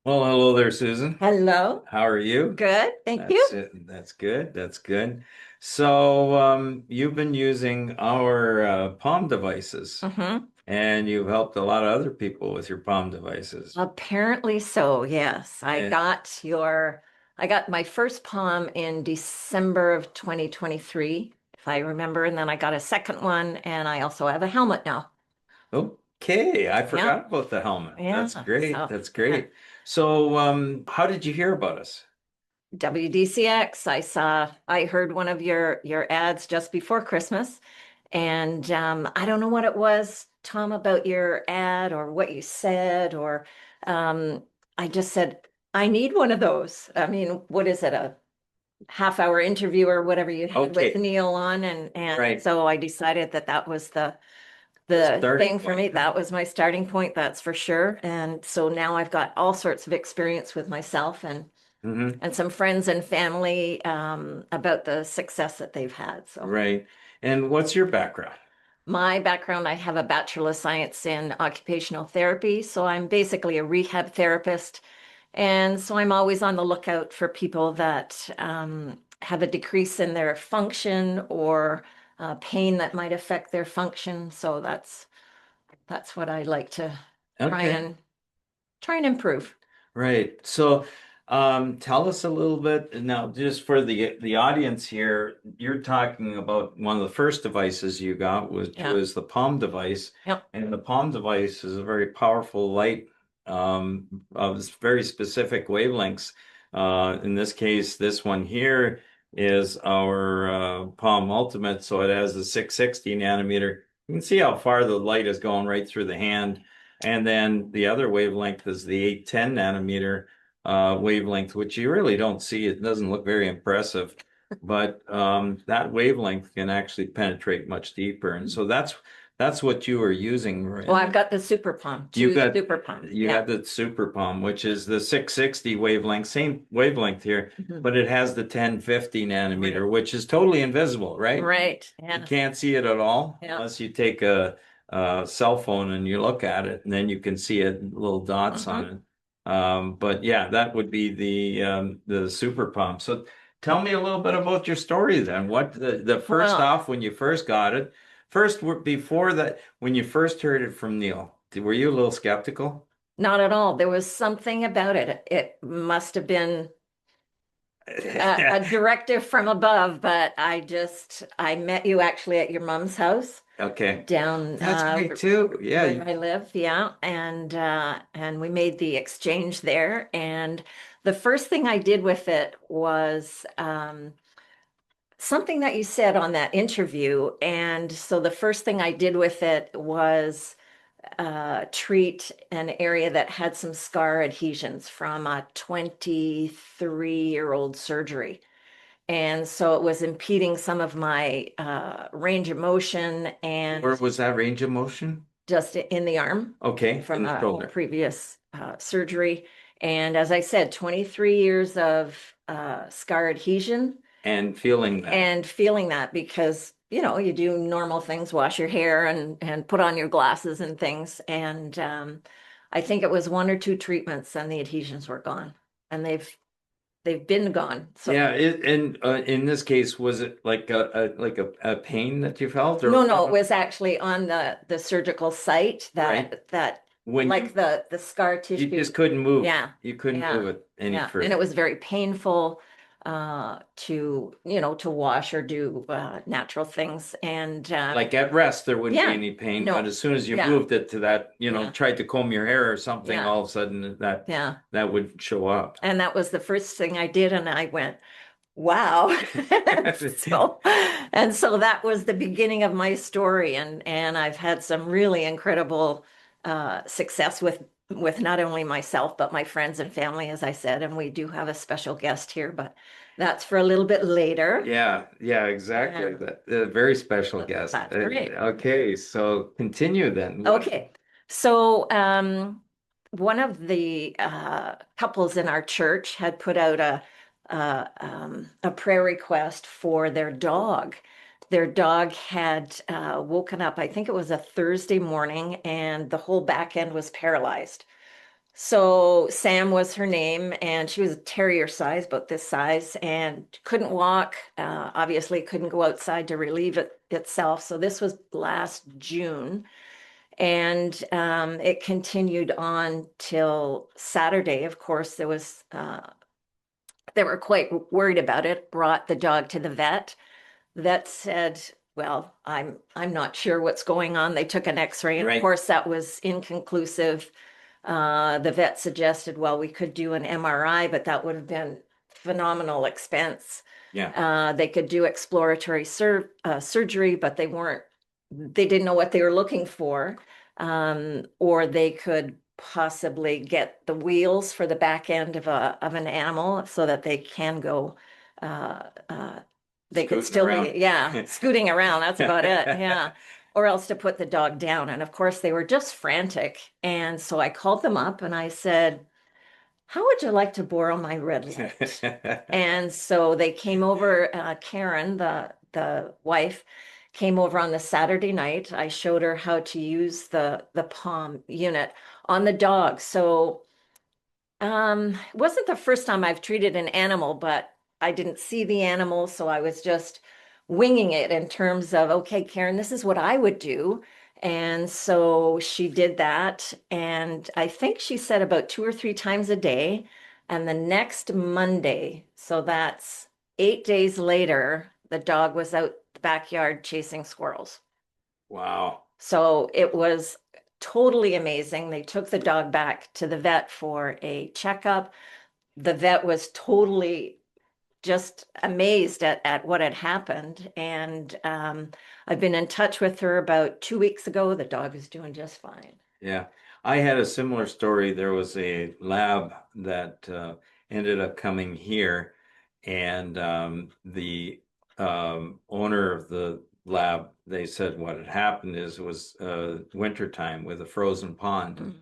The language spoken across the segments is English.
Well, hello there, Susan. Hello. How are you? Good. Thank you. That's it. That's good. That's good. You've been using our Palm devices, hmm and you've helped a lot of other people with your Palm devices. Apparently so. Yes. And I got my first palm in December of 2023, if I remember, and then I got a second one, and I also have a helmet now. okay, I Yeah. forgot about the helmet. That's Yeah. great. So That's uh, great. How did you hear about us? WDCX, I heard one of your ads just before Christmas, and I don't know what it was, Tom, about your ad or what you said, or um, I just said, I need one of those. I mean, what is it, a half-hour interview or whatever you had with Okay, Neil on, and right. so I decided that that was The the starting thing for point. me. That was my starting point, that's for sure. And so now I've got all sorts of experience with myself Hmm. and some friends and family about the success that they've had. So Right. And what's your background? my background, I have a Bachelor of Science in Occupational Therapy. So I'm basically a rehab therapist. And so I'm always on the lookout for people that have a decrease in their function or pain that might affect their function. So that's what I like to try Okay. and try and improve. Right. Tell us a little bit now, just for the audience here. You're talking about one of the first devices you got, which Yeah. was the Palm device, Yep. and the Palm device is a very powerful light of very specific wavelengths. In this case, this one here is our Palm Ultimate, so it has the 660 nanometer. You can see how far the light is going right through the hand. And then the other wavelength is the 810 nanometer wavelength, which you really don't see. It doesn't look very impressive, but that wavelength can actually penetrate much deeper. And so that's what you were using. Well, Right? I've got the Super Palm, You two got Super Palms. you Yeah. got the Super Palm, which is the 660 wavelength, same wavelength here, Mhm. but it has the 1050 Right. nanometer, which is totally invisible, right? Right. You Yes. can't see it at all Yeah. unless you take a cell phone and you look at it, and then you can see it, little dots on hmm it. But yeah, that would be the super pump. So tell me a little bit about your story then. What the first Well, off when you first got it, before that, when you first heard it from Neil, were you a little skeptical? not at all. There was something about it. It must have been a directive from above, but I met you actually at your mom's house Okay, down that's great too. where Yeah. I live, yeah, and we made the exchange there. And the first thing I did with it was something that you said on that interview. And so the first thing I did with it was treat an area that had some scar adhesions from a 23-year-old surgery. And so it was impeding some of my range of motion Where and was that range of motion? just in the arm Okay, in from the a shoulder. previous surgery. And as I said, 23 years of scar adhesion And feeling that. and feeling that because, you do normal things, wash your hair and put on your glasses and things. And I think it was one or two treatments and the adhesions were gone and they've been gone. So Yeah, and in this case, was it like a pain that you felt, or no, it was actually on the surgical site right that when like the scar you tissue. just couldn't move, Yeah, you couldn't yeah, move it any yeah. And it further. was very painful to wash or do natural things. And Like at rest, there wouldn't be yeah, any pain, but no, as soon as you yeah, moved it to that, yeah, tried to comb your hair or something, yeah, all of a sudden yeah. that would show up. And that was the first thing I did, and I went, wow. So and so that was the beginning of my story, and I've had some really incredible success with not only myself but my friends and family, as I said, and we do have a special guest here, but that's for a little bit later. Yeah, yeah, exactly. And That a very special guest. that's great. Okay, so continue then. What? Okay. So one of the couples in our church had put out a prayer request for their dog. Their dog had woken up, I think it was a Thursday morning, and the whole back end was paralyzed. So Sam was her name, and she was a terrier size, about this size, and couldn't walk. Obviously, couldn't go outside to relieve itself. So this was last June, and it continued on till Saturday. Of course, they were quite worried about it. Brought the dog to the vet. The vet said, "Well, I'm not sure what's going on." They took an X-ray, and of Right. course, that was inconclusive. The vet suggested, well, we could do an MRI, but that would have been phenomenal expense. Yeah. They could do exploratory surgery, but they didn't know what they were looking for. Or they could possibly get the wheels for the back end of an animal so that they can go, uh, uh, they could Scooting still, around. yeah, scooting around. That's about it. Yeah. Or else to put the dog down. And of course, they were just frantic. And so I called them up and I said, how would you like to borrow my red light? And so they came over, Karen, the wife, came over on the Saturday night. I showed her how to use the Palm unit on the dog. So it wasn't the first time I've treated an animal, but I didn't see the animal, so I was just winging it in terms of, okay, Karen, this is what I would do. And so she did that. And I think she said about 2 or 3 times a day. And the next Monday, so that's 8 days later, the dog was out the backyard chasing squirrels. Wow. So it was totally amazing. They took the dog back to the vet for a checkup. The vet was totally just amazed at what had happened. And I've been in touch with her about 2 weeks ago. The dog is doing just fine. Yeah. I had a similar story. There was a lab that ended up coming here, and the owner of the lab, they said what had happened is it was winter time with a frozen pond. Mm.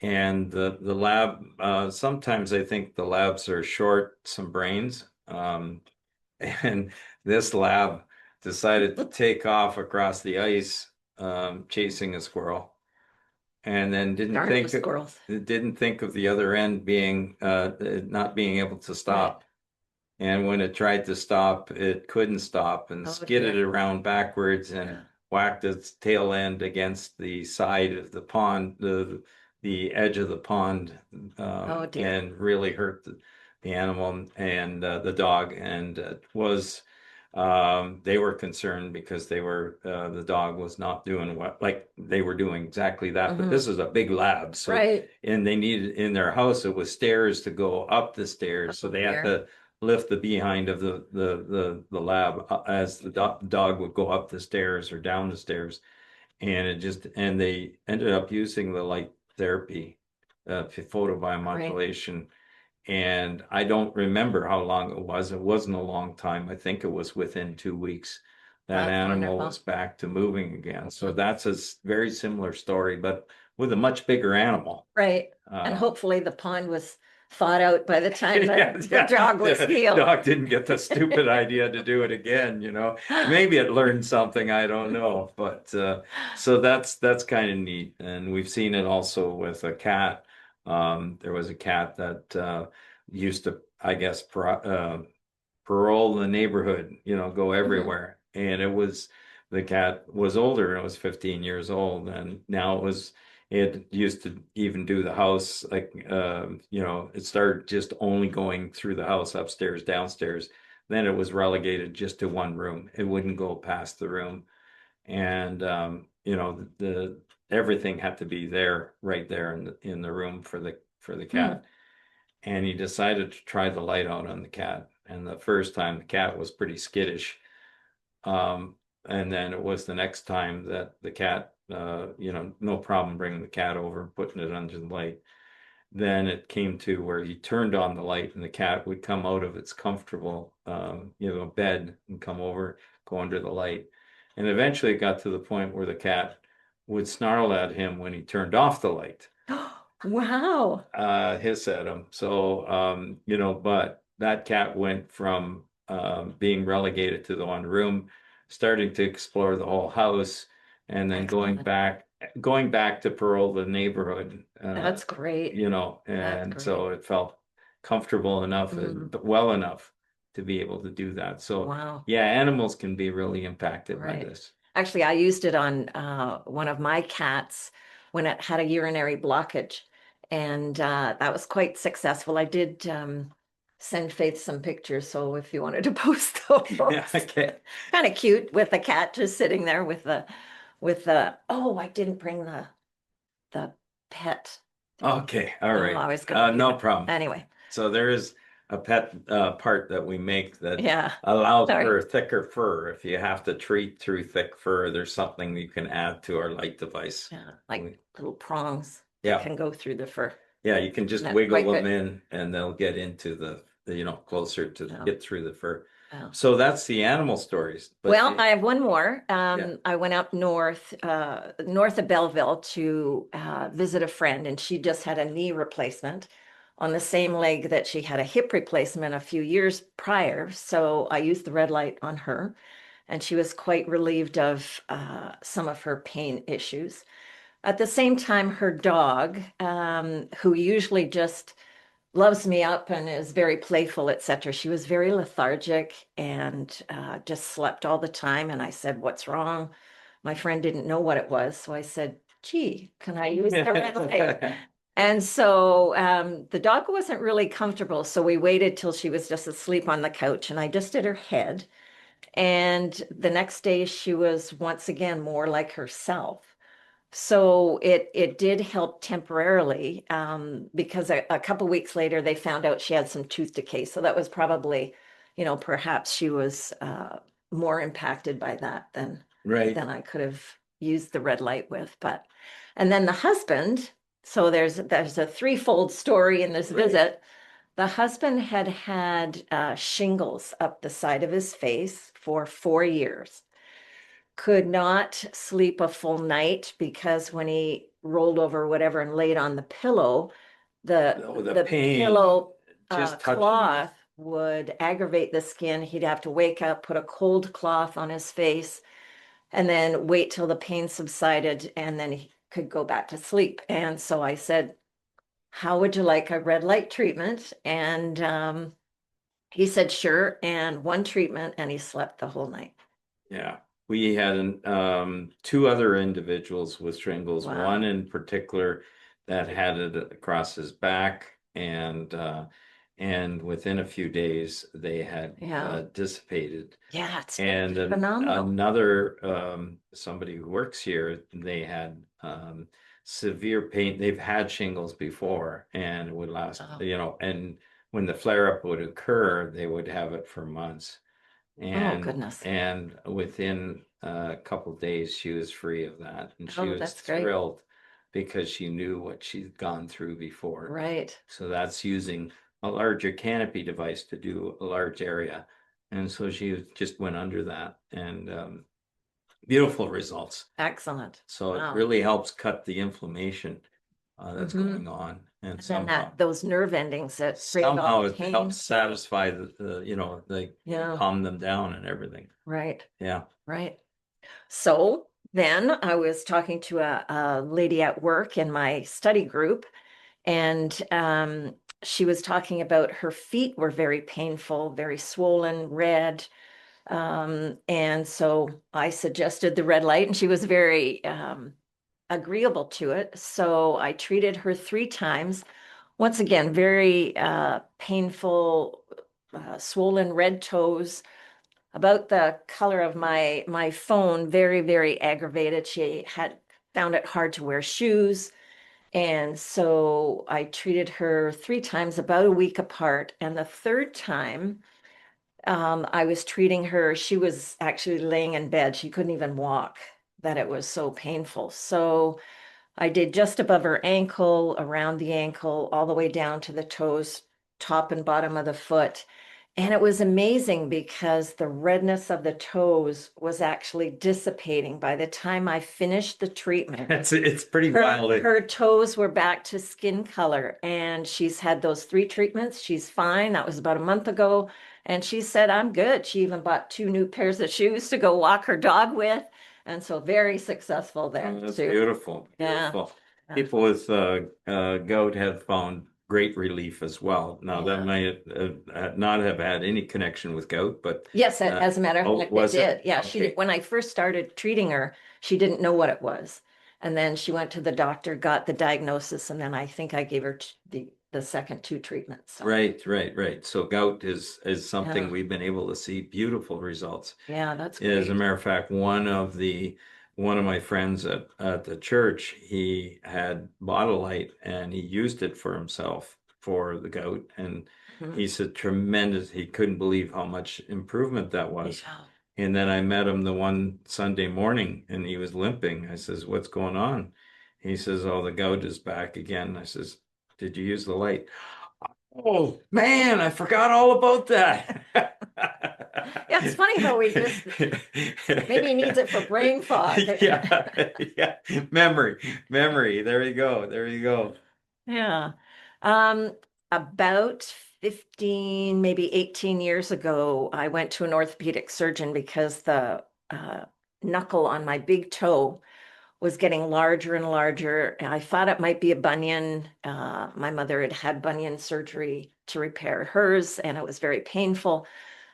And the lab, sometimes I think the labs are short some brains. And this lab decided to take off across the ice, chasing a squirrel, and then Darn those squirrels. didn't think of the other end being not being able to Right. stop. And when it tried to stop, it couldn't stop and Oh skidded dear. around backwards and whacked its tail end against the side of the pond, the edge of the pond, Oh dear. and really hurt the animal and the dog. And was they were concerned because the dog was not doing what like they were doing exactly that. But Hmm. this is a big lab, so Right. and they needed in their house it was stairs to go up the stairs, so Oh they had dear. to lift the behind of the lab as the dog would go up the stairs or down the stairs, and they ended up using the light therapy, Right. photobiomodulation, and I don't remember how long it was. It wasn't a long time. I think it was within 2 weeks that That's animal wonderful. was back to moving again. So Mhm. that's a very similar story, but with a much bigger animal. Right. And Uh, hopefully the pond was thawed out by the time Yeah, the yeah. dog was The healed. dog didn't get the stupid idea to do it again, you know. Maybe it learned something, I don't know. But so that's kind of neat. And we've seen it also with a cat. There was a cat that used to, I guess, parole in the neighborhood, go Mhm. everywhere. And the cat was older, and it was 15 years old. And now it used to even do the house, like, it started just only going through the house, upstairs, downstairs. Then it was relegated just to one room. It wouldn't go past the room. And, everything had to be there, right there in the room for the Hmm. cat. And he decided to try the light out on the cat. And the first time the cat was pretty skittish. Um, and then it was the next time that the cat, no problem bringing the cat over and putting it under the light. Then it came to where he turned on the light and the cat would come out of its comfortable, bed and come over, go under the light. And eventually it got to the point where the cat would snarl at him when he turned off the light, Wow. hiss at him. So, but that cat went from being relegated to the one room, starting to explore the whole house, and then going Excellent. back going back to parole the neighborhood, That's great. That's and great. so it felt comfortable enough Mm, and but well enough to be able to do that. So wow. yeah, animals can be really impacted by Right. this. Actually, I used it on one of my cats when it had a urinary blockage, and that was quite successful. I did send Faith some pictures, so if you wanted to post Yeah, those, okay. kind of cute with the cat just sitting there with the. Oh, I didn't bring the pet. Okay, all Oh, right. I was gonna do No that. problem. Anyway, So there is a pet part that we make that yeah. allows Sorry. for thicker fur. If you have to treat through thick fur, there's something you can add to our light device. Yeah, like We, little prongs that yeah, can go through the fur. yeah, you can And just that's wiggle quite them good. in and they'll get into closer to Yeah. get through the fur. Yeah. So that's the animal stories. But Well, I have one more. yeah, I went up north of Belleville to visit a friend, and she just had a knee replacement on the same leg that she had a hip replacement a few years prior. So I used the red light on her, and she was quite relieved of some of her pain issues. At the same time, her dog, who usually just loves me up and is very playful, etc. She was very lethargic and just slept all the time. And I said, "What's wrong?" My friend didn't know what it was, so I said, "Gee, can I use the red light?" And so the dog wasn't really comfortable, so we waited till she was just asleep on the couch, and I just did her head. And the next day, she was once again more like herself. So it did help temporarily because a couple weeks later they found out she had some tooth decay. So that was probably, perhaps she was more impacted by that right, than I could have used the red light with. But and then the husband. So there's a threefold story in this right. visit. The husband had shingles up the side of his face for 4 years, could not sleep a full night because when he rolled over whatever and laid on the pillow, the Oh, the the pain pillow just touching it. cloth would aggravate the skin. He'd have to wake up, put a cold cloth on his face, and then wait till the pain subsided, and then he could go back to sleep. And so I said, "How would you like a red light treatment?" And he said, "Sure." And one treatment, and he slept the whole night. Yeah, we had two other individuals with shingles, one Wow. in particular that had it across his back, and within a few days they had Yeah. dissipated. Yeah, it's And phenomenal. another somebody who works here, they had severe pain. They've had shingles before, and it would last, Oh, and when the flare up would occur, they would have it for months. oh and goodness. and within a couple of days she was free of that, and she Oh, was that's great. thrilled because she knew what she'd gone through before. Right. So that's using a larger canopy device to do a large area, and so she just went under that, and beautiful results. Excellent. So it Wow. really helps cut the inflammation that's Hmm. going on, and And then somehow those nerve endings that create all somehow the it helps pain. satisfy like Yeah. calm them down and everything. Right. Yeah. Right. So then I was talking to a lady at work in my study group, and she was talking about her feet were very painful, very swollen, red. And so I suggested the red light, and she was very agreeable to it. So I treated her 3 times. Once again, very painful, swollen red toes, about the color of my phone, very, very aggravated. She had found it hard to wear shoes. And so I treated her 3 times, about a week apart. And the third time, I was treating her. She was actually laying in bed. She couldn't even walk, that it was so painful. So I did just above her ankle, around the ankle, all the way down to the toes, top and bottom of the foot. And it was amazing because the redness of the toes was actually dissipating by the time I finished the treatment. It's pretty Her wild. her toes were back to skin color, and she's had those 3 treatments. She's fine. That was about a month ago, and she said, "I'm good." She even bought 2 new pairs of shoes to go walk her dog with, And so very successful there Oh, that's too. beautiful, Yeah. beautiful. Yeah. People with gout have found great relief as well. Now that Yeah. might not have had any connection with gout, but Yes, uh, as a matter of oh, fact, it was it? did. Yeah, she did. Okay, When I first started treating her, she didn't know what it was. And then she went to the doctor, got the diagnosis, and then I think I gave her the second two treatments. So right, right, right. So gout is something yeah, we've been able to see beautiful results. yeah, that's As a great. matter of fact, one of my friends at the church, he had bottle light and he used it for himself for the gout, and Mhm. he said tremendous. He couldn't believe how much improvement that was. Yeah. And then I met him the one Sunday morning, and he was limping. I says, "What's going on?" He says, "Oh, the gout is back again." I says, "Did you use the light?" Oh man, I forgot all about that. Yeah, it's funny how we just maybe he needs it for brain fog. Yeah, yeah. Memory. There you go. There you go. Yeah. Um, about 15, maybe 18 years ago, I went to an orthopedic surgeon because the knuckle on my big toe was getting larger and larger. And I thought it might be a bunion. My mother had had bunion surgery to repair hers, and it was very painful.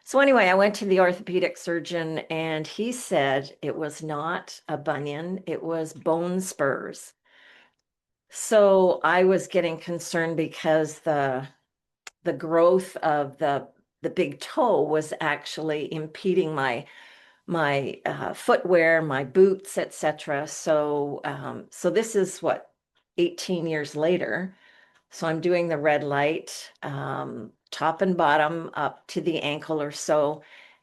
So anyway, I went to the orthopedic surgeon, and he said it was not a bunion, it was bone spurs. So I was getting concerned because the growth of the big toe was actually impeding my footwear, my boots, etc. So this is what 18 years later. So I'm doing the red light, top and bottom up to the ankle or so.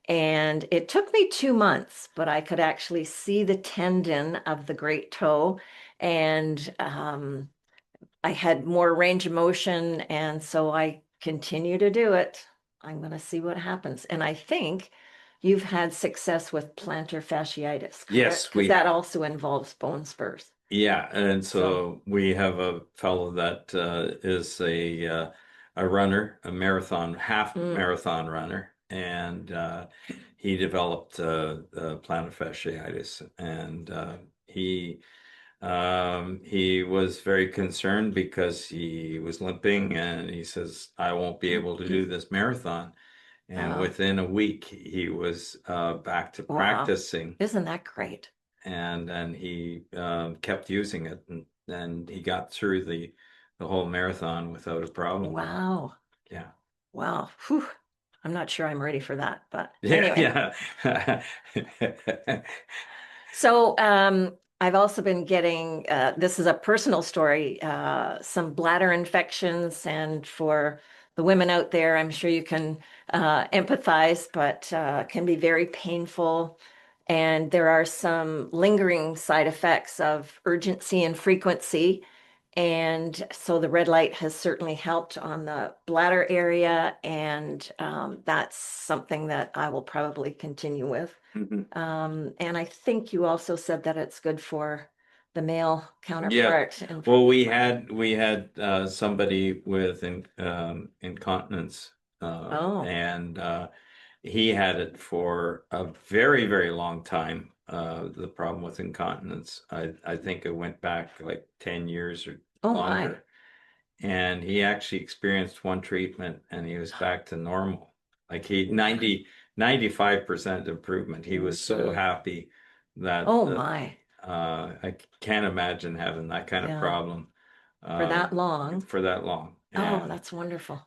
And it took me 2 months, but I could actually see the tendon of the great toe. And I had more range of motion, and so I continue to do it. I'm going to see what happens. And I think you've had success with plantar fasciitis, correct? Yes, Because we that have. also involves bone spurs. Yeah, and So, so we have a fellow that is a runner, a marathon, half mm, marathon runner, and he developed plantar fasciitis, and he was very concerned because he was limping, and he says, "I won't be able to do this marathon." And uh, within a week, he was back to wow. practicing, Isn't that great? and then he kept using it, and he got through the whole marathon without a problem. Wow. Yeah, Wow. Whew. I'm not sure I'm ready for that, but anyway. yeah, yeah. So I've also been getting, this is a personal story, some bladder infections. And for the women out there, I'm sure you can empathize, but can be very painful. And there are some lingering side effects of urgency and frequency. And so the red light has certainly helped on the bladder area. And that's something that I will probably continue with. Mhm. And I think you also said that it's good for the male Yeah. counterpart. And Well, we had somebody with incontinence, oh, and he had it for a very, very long time. The problem with incontinence, I think it went back like 10 years or oh my. longer. And he actually experienced one treatment and he was back to normal. Like he 95% improvement. He was so Mhm. happy that Oh my. I can't imagine having that kind of Yeah. problem For uh, that long. for that long. Oh, And that's wonderful.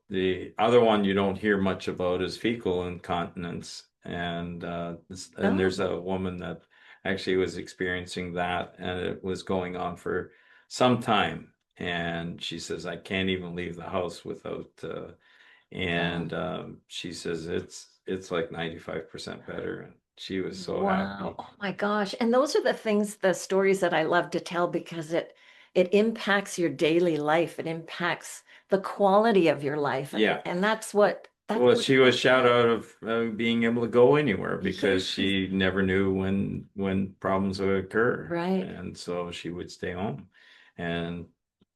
the other one you don't hear much about is fecal incontinence. And Oh, there's a woman that actually was experiencing that, and it was going on for some time. And she says, I can't even leave the house without, yeah. she says it's like 95% better. And she was so Wow. happy. Oh my gosh. And those are the things, the stories that I love to tell because it impacts your daily life. It impacts the quality of your life. Yeah. And that's Well, what's she so was shout sad. out of being able to go anywhere because Yes, she never knew when problems would occur, right. and so she would stay home. And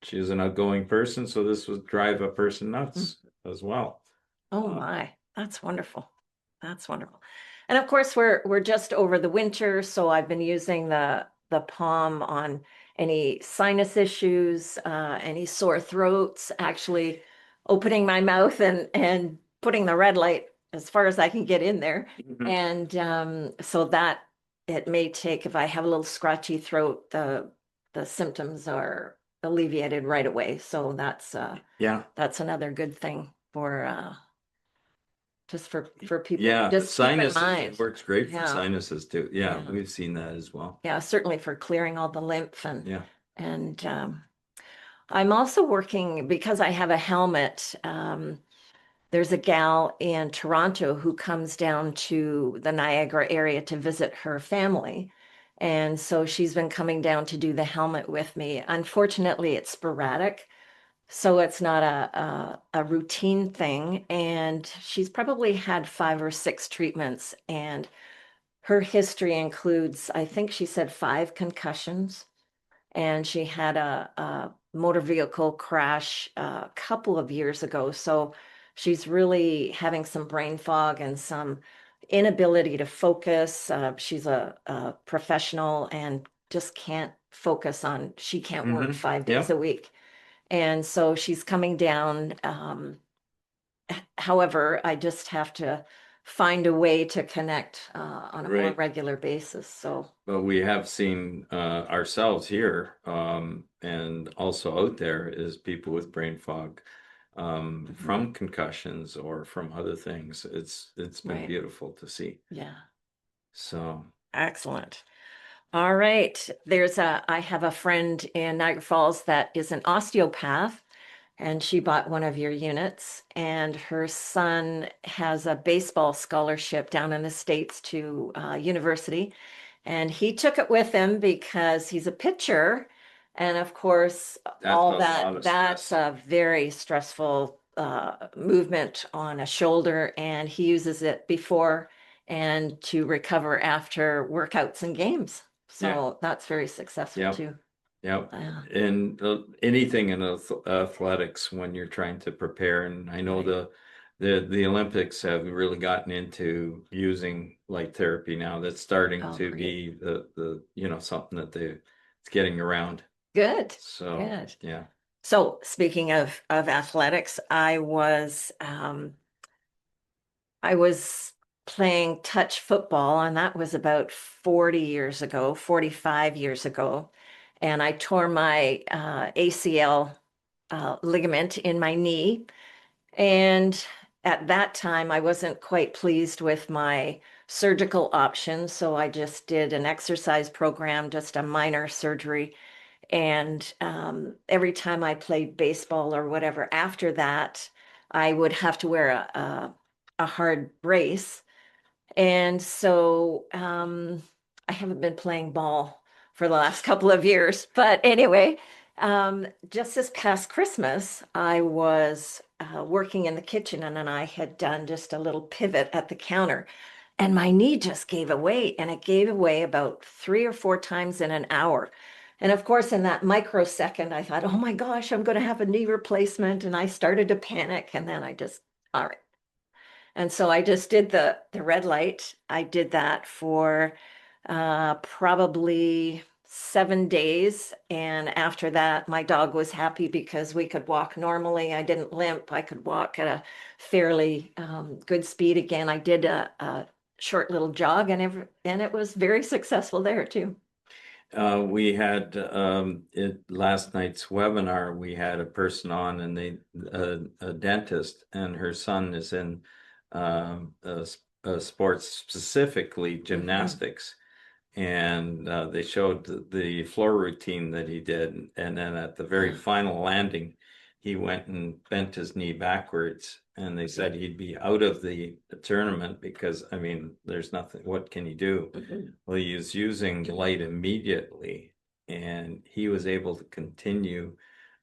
she was an outgoing person, so this would drive a person Mm. nuts as well. Oh Uh, my, that's wonderful. That's wonderful. And of course, we're just over the winter, so I've been using the palm on any sinus issues, any sore throats, actually opening my mouth and putting the red light as far as I can get in there. Mhm. And so that it may take, if I have a little scratchy throat, the symptoms are alleviated right away. So Yeah. that's another good thing for just for people to Yeah, just keep in sinuses, it mind. works great for Yeah, sinuses too. Yeah, yeah, we've seen that as well. yeah, certainly for clearing all the lymph Yeah. and I'm also working because I have a helmet. There's a gal in Toronto who comes down to the Niagara area to visit her family. And so she's been coming down to do the helmet with me. Unfortunately, it's sporadic. So it's not a routine thing. And she's probably had 5 or 6 treatments. And her history includes, I think she said 5 concussions. And she had a motor vehicle crash a couple of years ago. So she's really having some brain fog and some inability to focus. She's a professional and just can't focus on, she can't work Hmm. 5 days a Yep. week. And so she's coming down. However, I just have to find a way to connect on a more Right. regular basis. So, But we have seen ourselves here, and also out there is people with brain fog, mhm, from concussions or from other things. It's been right. beautiful to see. Yeah. So Excellent. All right. I have a friend in Niagara Falls that is an osteopath, and she bought one of your units, and her son has a baseball scholarship down in the States to university. And he took it with him because he's a pitcher. And of course, that's all a lot that, of that's stress. a very stressful movement on a shoulder. And he uses it before and to recover after workouts and games. Yeah. So that's very successful Yep. too. Yep. Uh, And anything in athletics when you're trying to prepare, and I know right. the Olympics have really gotten into using light therapy now. That's starting Oh, to great. be something that it's getting around. Good. So Good. yeah. So speaking of athletics, I was playing touch football, and that was about 40 years ago, 45 years ago. And I tore my ACL ligament in my knee. And at that time, I wasn't quite pleased with my surgical options. So I just did an exercise program, just a minor surgery. And every time I played baseball or whatever after that, I would have to wear a hard brace. And so I haven't been playing ball for the last couple of years. But anyway, just this past Christmas, I was working in the kitchen and then I had done just a little pivot at the counter. And my knee just gave away, and it gave away about 3 or 4 times in an hour. And of course, in that microsecond, I thought, oh my gosh, I'm going to have a knee replacement. And I started to panic. And then all right. And so I just did the red light. I did that for probably 7 days. And after that, my dog was happy because we could walk normally. I didn't limp. I could walk at a fairly good speed again. I did a short little jog, and it was very successful there too. We had last night's webinar, we had a person on, and a dentist, and her son is in sports, specifically Mhm. gymnastics. And they showed the floor routine that he did, and then at the very Yeah, final landing, he went and bent his knee backwards, and they said right. he'd be out of the tournament because, I mean, there's nothing, what can you do? Mhm. Well, he was using light immediately, and he was able to continue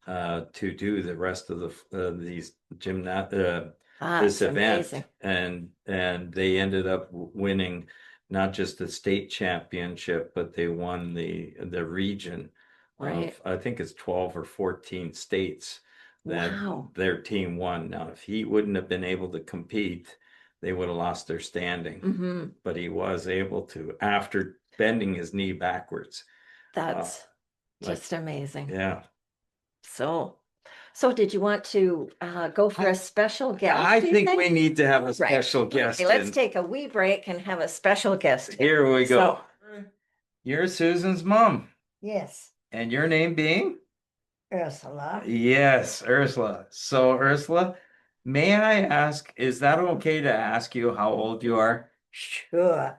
to do the rest of these gymnast this That's event, amazing. and they ended up winning not just the state championship, but they won the region Right. of, I think it's 12 or 14 states that Wow. their team won. Now, if he wouldn't have been able to compete, they would have lost their standing. Hmm. But he was able to after bending his knee backwards. That's Like, just amazing. yeah. So, did you want to go for a special guest? I do you think we need to have a Right. special guest. Okay, let's in. take a wee break and have a special guest. Here we go. So, You're Susan's mom, Yes, and your name being? Ursula. Yes, Ursula. So, Ursula, may I ask, is that okay to ask you how old you are? Sure.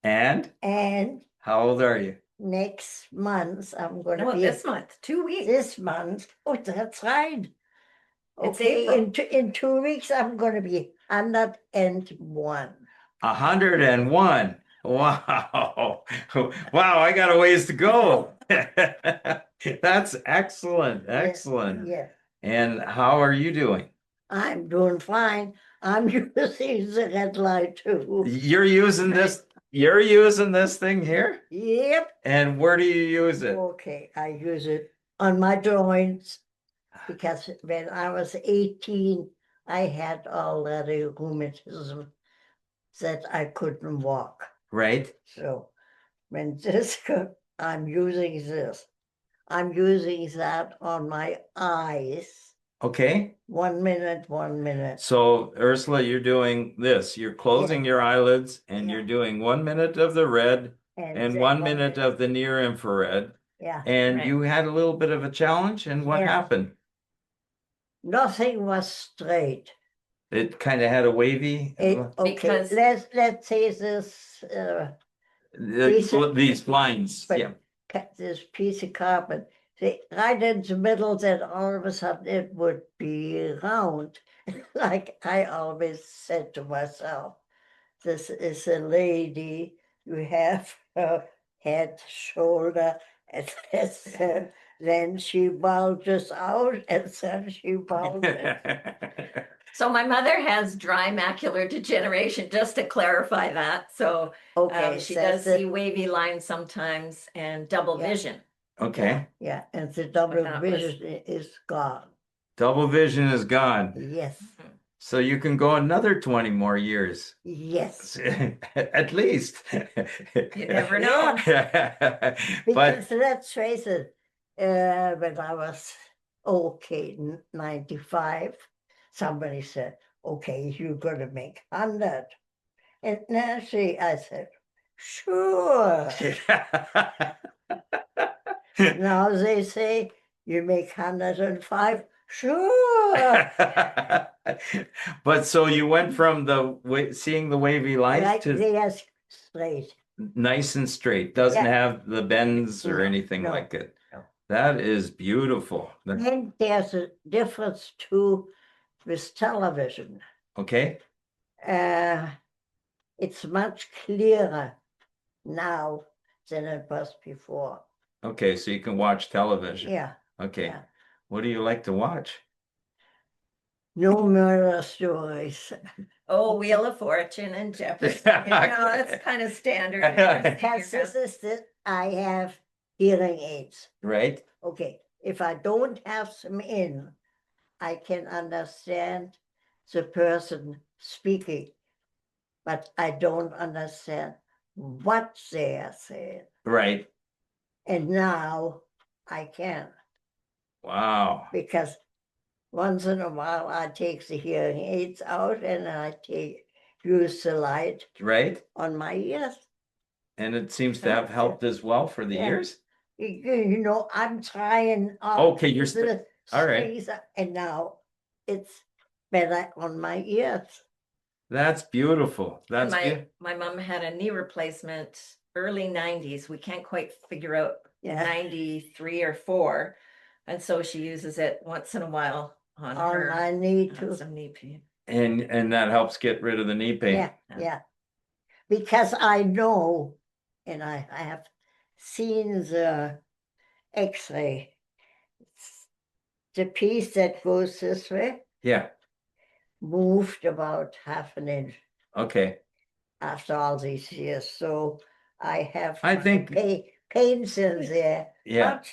And And how old are you? next month I'm going to no, be this month, 2 weeks. this month. Oh, that's right. It's Okay, April. in 2 weeks I'm going to be 101. 101. Wow. Wow, I got a ways to go. That's excellent. Excellent. Yeah, And how are you doing? I'm doing fine. I'm using the red light too. You're using this thing here? Yep. And where do you use it? Okay, I use it on my joints because when I was 18, I had all that rheumatism that I couldn't walk. Right? So when I'm using this. I'm using that on my eyes. Okay. 1 minute, 1 minute. So Ursula, you're doing this. You're closing your eyelids and Yeah. you're doing 1 minute of the red and then 1 minute of the near infrared. Yeah. And Right. you had a little bit of a challenge, and what Yeah. happened? Nothing was straight. It kind of had a wavy. Okay, Because- let's say this These lines. but- Yeah. this piece of carpet, see, right in the middle, then all of a sudden it would be round. Like I always said to myself, this is a lady, you have her head, shoulder, and then she bulges out, and then she bulges. So my mother has dry macular degeneration, just to clarify that. So Okay, she so does the- see wavy lines sometimes and double Yeah. vision. Okay. Yeah, and the double that was- vision is gone. Double vision is gone. Yes, So you can go another 20 more years. yes. At least. You never know. But Because let's face it, when I was 95, somebody said, okay, you're gonna make 100. And naturally I said, sure. Now they say, you make 105, sure. But so you went from seeing the wavy lines Right, to yes, straight. nice and straight, doesn't Yeah. have the bends or No, anything no, like it. no. That is beautiful. And there's a difference too with television. Okay. It's much clearer now than it was before. Okay, so you can watch television. Yeah, Okay. yeah. What do you like to watch? No murder stories. Oh, Wheel of Fortune and Jeopardy. That's kind of standard. Because this is I have hearing aids. Right? Okay, if I don't have them in, I can understand the person speaking, but I don't understand what they are saying. Right. And now I can, Wow. because once in a while I take the hearing aids out and I use the light Right? on my ears. And it seems to have helped as well for the Yeah. ears. You know, I'm trying all Okay, you're the all right. things, and now it's better on my ears. That's beautiful. That's good. My mom had a knee replacement early 90s. We can't quite figure out Yeah. 93 or 4. And so she uses it once in a while on On her my knee too. some knee pain. And that helps get rid of the knee pain. Yeah, yeah. Because I know, and I have seen the X-ray. The piece that goes this way Yeah. moved about half an inch Okay. after all these years. So I have I think- pains in there. Yeah. But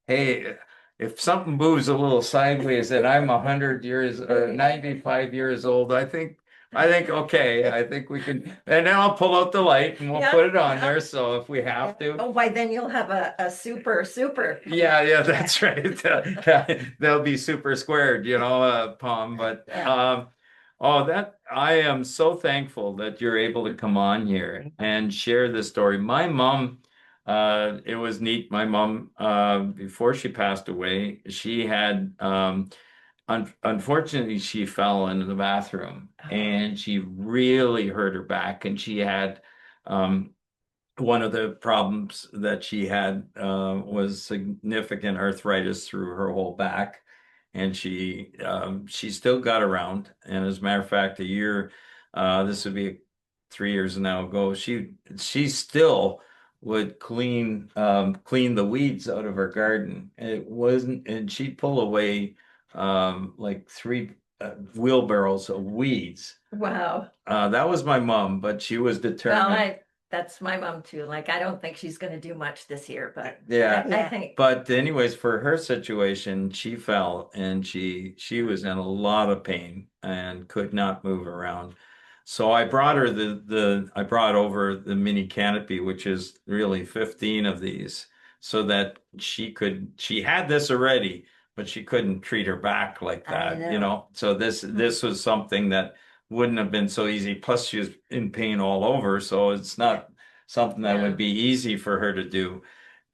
Hey, if something moves a little sideways and I'm 100 years, 95 years old, I think I think, okay, I think we can, and then I'll pull out the light and we'll Yeah, put it on yeah. there. So if we have to. Oh, by then you'll have a super. Yeah, that's right. They'll be super squared, Palm. But Yeah. oh, that I am so thankful that you're able to come on here and share this story. My mom, it was neat. My mom, before she passed away, she had unfortunately she fell into the bathroom and she really hurt her back, and she had um one of the problems that she had was significant arthritis through her whole back, and she still got around. And as a matter of fact, this would be 3 years now ago, she still would clean the weeds out of her garden. It wasn't, and she'd pull away like three wheelbarrows of weeds. Wow. That was my mom, but she was Well, determined. that's my mom too. Like, I don't think she's going to do much this year, but Yeah. I think. But anyways, for her situation, she fell and she was in a lot of pain and could not move around. So I brought her I brought over the mini canopy, which is really 15 of these, so that she had this already, but she couldn't treat her back like I that, know. So this was something that wouldn't have been so easy. Plus she was in pain all over, so it's not something that Yeah. would be easy for her to do.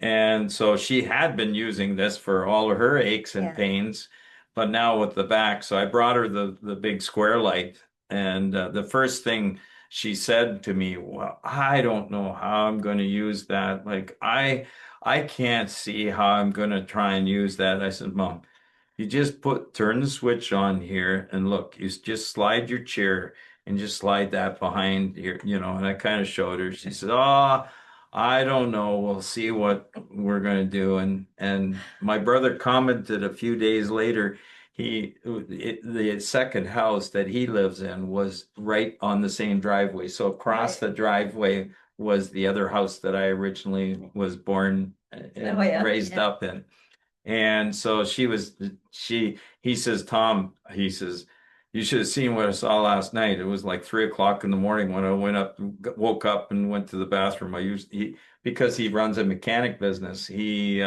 And so she had been using this for all of her aches and Yeah. pains, but now with the back. So I brought her the big square light, and the first thing she said to me, "Well, I don't know how I'm going to use that. Like I can't see how I'm going to try and use that." I said, "Mom, you just turn the switch on here and look, you just slide your chair and just slide that behind and I kind of showed her. She said, "Oh, I don't know. We'll see what we're going to do." And my brother commented a few days later, the second house that he lives in was right on the same driveway. So across Right. the driveway was the other house that I originally was born and Oh, yeah. raised Yeah. up in. And so he says, "Tom," he says, "you should have seen what I saw last night. It was like 3 o'clock in the morning when I woke up and went to the bathroom. Because he runs a mechanic business. He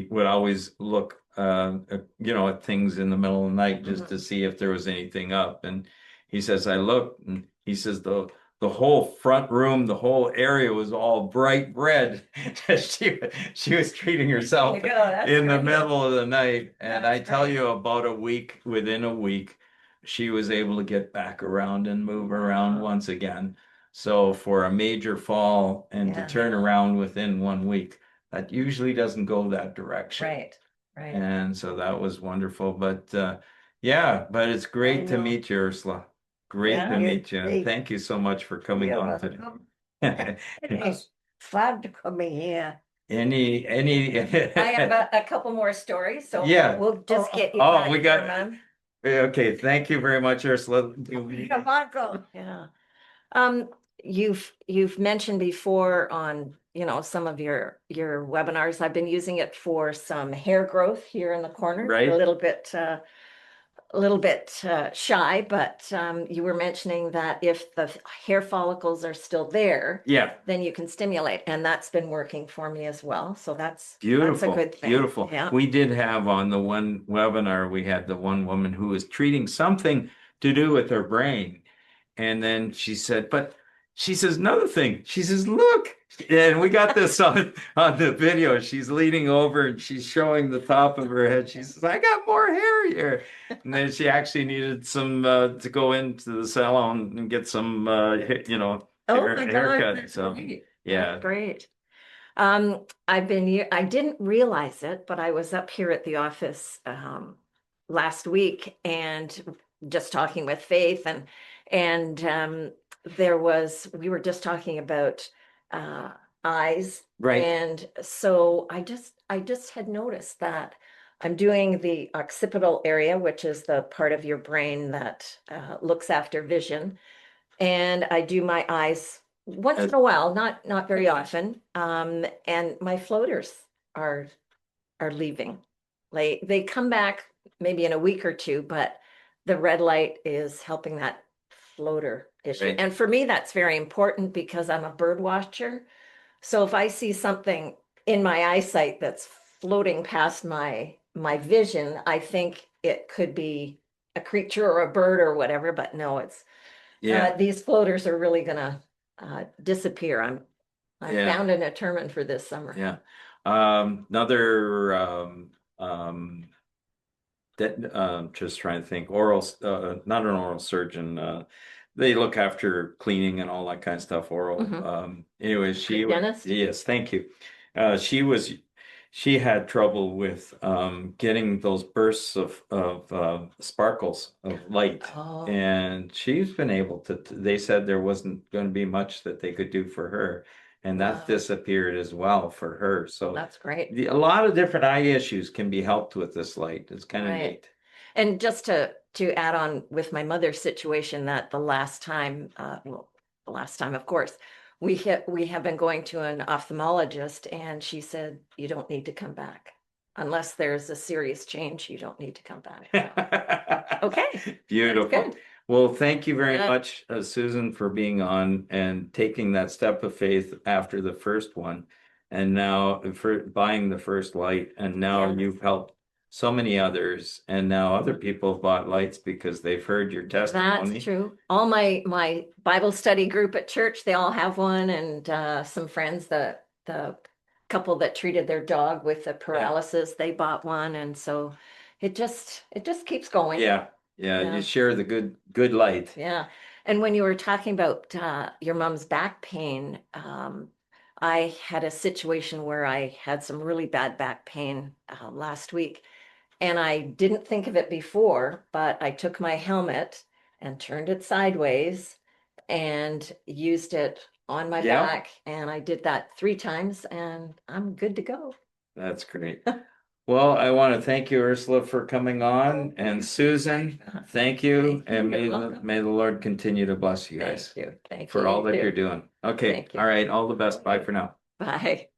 would always look, at things in the middle of the night just to see if there was anything up. And he says, I looked, and he says, the whole front room, the whole area was all bright red. She was treating herself There you go. That's in the great. middle of the night. And I That's tell great. you, within a week, she was able to get back around and move around Wow. once again. So for a major fall and to Yeah. turn around within 1 week, that usually doesn't go that direction. Right. And so that was wonderful. But yeah, but it's great to know. meet you, Ursula. Great Yeah. to meet you. Thank- Thank you so much for coming You're on today. welcome. It was fun coming here. Any I have a couple more stories, so Yeah. we'll just get you Oh, back we here, got- Mom. Okay, thank you very much, Ursula. You're welcome. Yeah. Um, you've mentioned before on, some of your webinars, I've been using it for some hair growth here in the corner. Right. A little bit shy, but you were mentioning that if the hair follicles are still there, Yeah, then you can stimulate, and that's been working for me as well. So that's a beautiful, good thing. beautiful. Yeah. We did have on the one webinar, we had the one woman who was treating something to do with her brain. And then she says another thing. She says, "Look," and we got this on the video. She's leaning over and she's showing the top of her head. She says, "I got more hair here." And then she actually needed some to go into the salon and get some Oh my God, haircut. that's So great. yeah. That's great. I didn't realize it, but I was up here at the office last week and just talking with Faith, and we were just talking about eyes. Right. And so I just had noticed that I'm doing the occipital area, which is the part of your brain that looks after vision. And I do my eyes once in a while, not very often. And my floaters are leaving. They come back maybe in a week or two, but the red light is helping that floater issue. Right. And for me, that's very important because I'm a bird watcher. So if I see something in my eyesight that's floating past my vision, I think it could be a creature or a bird or whatever, but no, it's Yeah, these floaters are really gonna disappear. I'm yeah, bound and determined for this summer. yeah. Another that just trying to think, oral, not an oral surgeon. They look after cleaning and all that kind of stuff. Oral. Mhm. Anyway, she was, Dentist? yes, thank you. She had trouble with getting those bursts of sparkles of light. Oh, And she's been able to, they said there wasn't going to be much that they could do for her. And that's wow, disappeared as well for her. So that's great. a lot of different eye issues can be helped with this light. It's kind of Right. neat. And just to add on with my mother's situation, that the last time, the last time, of course, we have been going to an ophthalmologist, and she said, you don't need to come back unless there's a serious change. You don't need to come back. So, okay, that's Beautiful. good. Well, thank you very Yeah. much, Susan, for being on and taking that step of faith after the first one. And now for buying the first light. And now Yeah. you've helped so many others. And now other people have bought lights because they've heard your testimony. That's true. All my Bible study group at church, they all have one, and some friends, the couple that treated their dog with the paralysis, they bought one, and so it just keeps going. Yeah, yeah, Yeah. you share the good light. Yeah. And when you were talking about your mom's back pain, I had a situation where I had some really bad back pain last week. And I didn't think of it before, but I took my helmet and turned it sideways and used it on my Yeah. back. And I did that 3 times, and I'm good to go. That's great. Well, I want to thank you, Ursula, for coming on, and Susan, thank you, and You're may welcome. may the Lord continue to bless you Thank guys you. Thank for you. all You that too. you're doing. Okay, Thank you. all right, all the best. Bye for now. Bye.